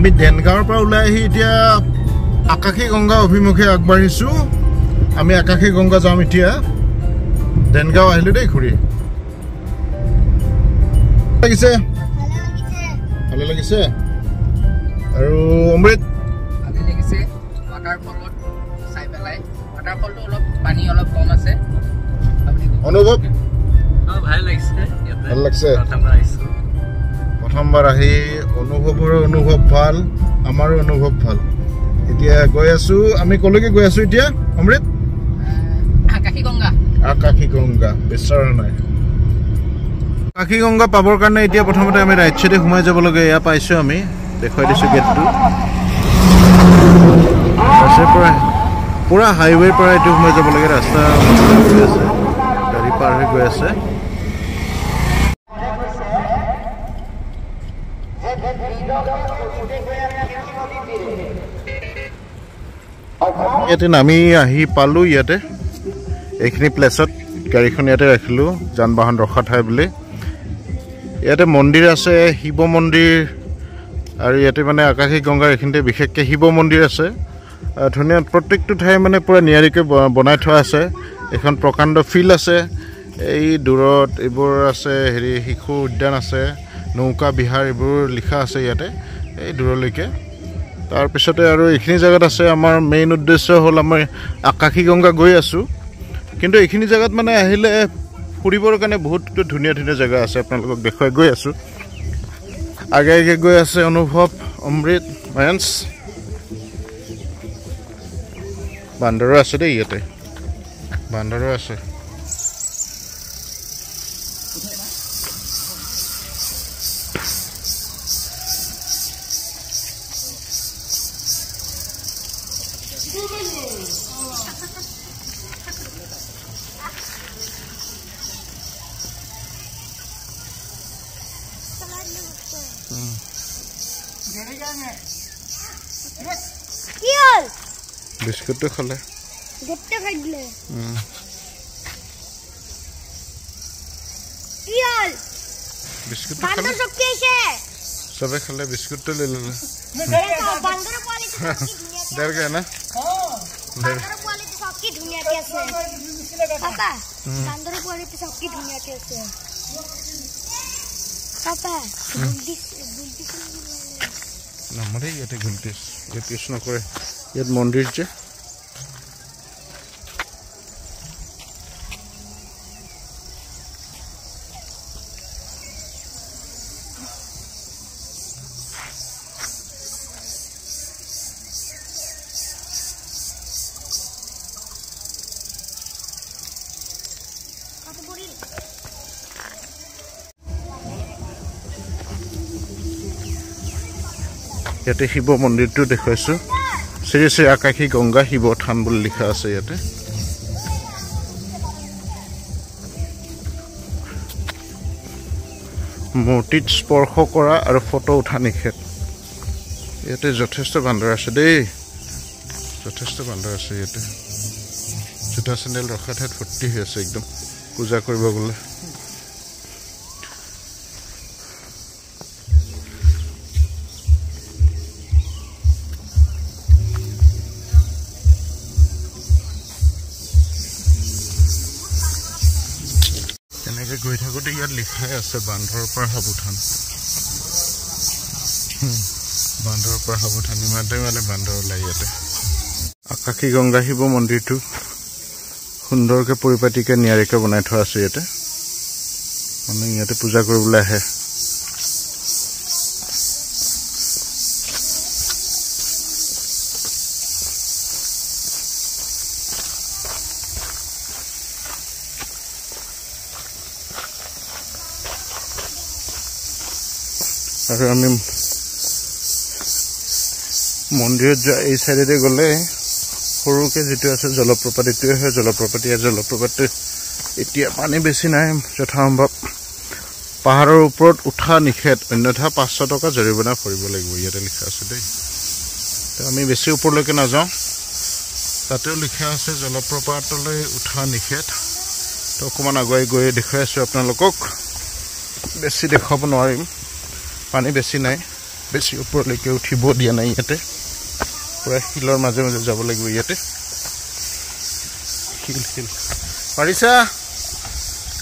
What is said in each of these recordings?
আমি দেনগাঁৱৰ পৰা ওলাই আহি এতিয়া আকাশী গংগা অভিমুখে আগবাঢ়িছো আমি আকাশী গংগা যাম এতিয়া দেনগাঁও আহিলো দেই ঘূৰি লাগিছে ভালে লাগিছে আৰু অমৃত ভালে লাগিছে ৱাটাৰফলত চাই পেলাই ৱাটাৰফলটো অলপ পানী অলপ কম আছে অনুভৱ ভাল লাগিছে ভাল লাগছে প্ৰথমবাৰ আহি অনুভৱৰ অনুভৱ ভাল আমাৰো অনুভৱ ভাল এতিয়া গৈ আছো আমি কলৈকে গৈ আছো এতিয়া অমৃত আকাশী গংগা বিচৰা নাই আকাশী গংগা পাবৰ কাৰণে এতিয়া প্ৰথমতে আমি ৰাইট সাইডে সোমাই যাব লাগে এয়া পাইছো আমি দেখুৱাই দিছো গেটটো আছে পুৰা হাইৱেৰ পৰা এইটো সোমাই যাব লাগে ৰাস্তা গৈ আছে গাড়ী পাৰ হৈ গৈ আছে ইয়াতে নামি আহি পালো ইয়াতে এইখিনি প্লেছত গাড়ীখন ইয়াতে ৰাখিলো যান বাহন ৰখা ঠাই বুলি ইয়াতে মন্দিৰ আছে শিৱ মন্দিৰ আৰু ইয়াতে মানে আকাশী গংগাৰ এইখিনিতে বিশেষকৈ শিৱ মন্দিৰ আছে ধুনীয়া প্ৰত্যেকটো ঠাই মানে পুৰা নিয়াৰিকৈ বনাই থোৱা আছে এখন প্ৰকাণ্ড ফিল্ড আছে এই দূৰত এইবোৰ আছে হেৰি শিশু উদ্যান আছে নৌকা বিহাৰ এইবোৰ লিখা আছে ইয়াতে এই দূৰলৈকে তাৰপিছতে আৰু এইখিনি জেগাত আছে আমাৰ মেইন উদ্দেশ্য হ'ল আমাৰ আকাশী গংগা গৈ আছোঁ কিন্তু এইখিনি জেগাত মানে আহিলে ফুৰিবৰ কাৰণে বহুত ধুনীয়া ধুনীয়া জেগা আছে আপোনালোকক দেখুৱাই গৈ আছোঁ আগে আগে গৈ আছে অনুভৱ অমৃত মায়াঞ্চ বান্দৰো আছে দেই ইয়াতে বান্দৰো আছে বিস্কুট খালে সবে খালে বিস্কুটটো লৈ ললে দেৰকে না নামৰে ইয়াতে ঘুলটিছ ইয়াত কিছু নকৰে ইয়াত মন্দিৰ যে ইয়াতে শিৱ মন্দিৰটো দেখুৱাইছো শ্ৰী শ্ৰী আকাশী গংগা শিৱ থান বুলি লিখা আছে ইয়াতে মূৰ্তিত স্পৰ্শ কৰা আৰু ফটো উঠা নিষেধ ইয়াতে যথেষ্ট বান্দৰ আছে দেই যথেষ্ট বান্দৰ আছে ইয়াতে জোতা চেণ্ডেল ৰখা ঠাইত ভৰ্তি হৈ আছে একদম পূজা কৰিব গ'লে গৈ থাকোঁতে ইয়াত লিখাই আছে বান্দৰৰ পৰা সাৱধান ইমানতে মানে বান্দৰ ওলাই ইয়াতে আকাশী গংগা শিৱ মন্দিৰটো সুন্দৰকৈ পৰিপাটিকৈ নিয়াৰিকৈ বনাই থোৱা আছে ইয়াতে মানে ইয়াতে পূজা কৰিবলৈ আহে আৰু আমি মন্দিৰত যোৱা এই চাইডে গ'লে সৰুকৈ যিটো আছে জলপ্ৰপাত এইটোৱে হয় জলপ্ৰপাতটো এতিয়া পানী বেছি নাই যথাসম্ভৱ পাহাৰৰ ওপৰত উঠা নিষেধ অন্যথা 500 টকা জৰিমনা ভৰিব লাগিব ইয়াতে লিখা আছে দেই তো আমি বেছি ওপৰলৈকে নাযাওঁ তাতেও লিখা আছে জলপ্ৰপাতলৈ উঠা নিষেধ তো অকণমান আগুৱাই গৈ দেখুৱাই আছোঁ আপোনালোকক বেছি দেখুৱাব নোৱাৰিম পানী বেছি নাই বেছি ওপৰলৈকে উঠিব দিয়া নাই ইয়াতে পুৰা শিলৰ মাজে মাজে যাব লাগিব ইয়াতে শিল শিল পাৰিছা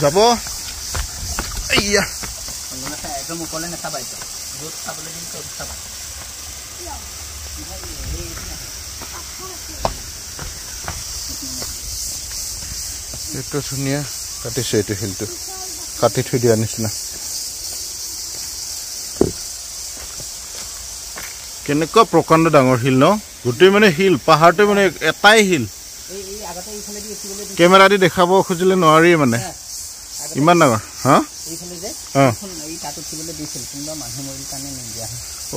যাব এইয়া একদম ওপৰলৈ নাচাবা এতিয়া য'ত চাবলৈ দিম ত'ত চাবা এইটো ধুনীয়া কাটিছে এইটো শিলটো কাটি থৈ দিয়া নিচিনা কেনেকুৱা প্ৰকাণ্ড ডাঙৰ শিল ন গোটেই মানে শিল পাহাৰটো মানে এটাই শিল কেমেৰা দি দেখাব খুজিলে নোৱাৰি মানে ইমান ডাঙৰ হা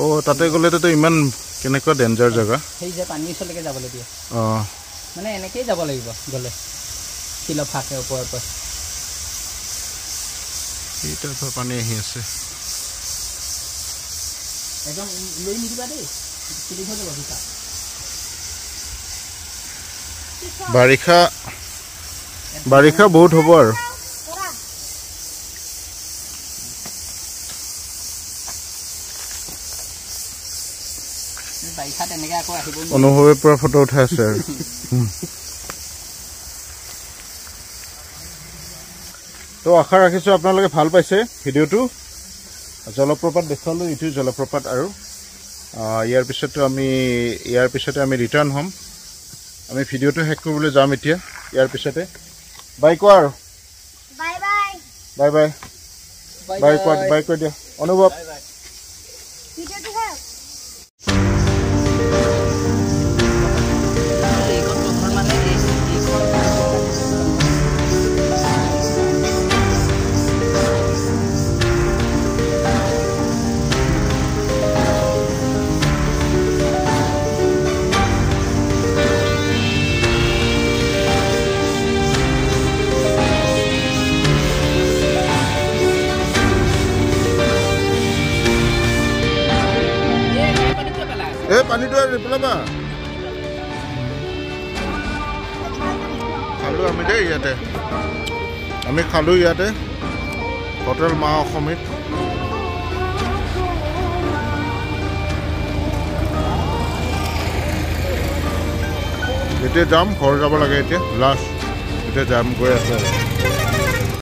অঁ তাতে গ'লেতো ইমান কেনেকুৱা ডেঞ্জাৰ জেগা সেই যে পানী ওচৰলৈকে যাবলৈ দিয়ে মানে এনেকেই যাব লাগিব গ'লে শিলৰ ফাকে ওপৰৰ পৰা এইটাৰ পৰা পানী আহি আছে একদম লৈ নিদিবা দেই চিলি হৈ যাব দুটা বাৰিষা বহুত হ'ব আৰু অনুভৱে পৰা ফটো উঠাই আছে আৰু তো আশা ৰাখিছোঁ আপোনালোকে ভাল পাইছে ভিডিঅ'টো জলপ্ৰপাত দেখুৱালোঁ এইটো জলপ্ৰপাত আৰু ইয়াৰ পিছতে আমি ৰিটাৰ্ণ হ'ম আমি ভিডিঅ'টো শেষ কৰিবলৈ যাম এতিয়া ইয়াৰ পিছতে বাই কোৱা আৰু বাই বাই বাই কৈ দিয়া অনুভৱ পানীটো আৰু পেলাবা খালোঁ আমি দেই ইয়াতে আমি খালোঁ ইয়াতে হোটেল মা অসমীত এতিয়া যাম ঘৰ যাব লাগে এতিয়া লাষ্ট এতিয়া যাম গৈ আছে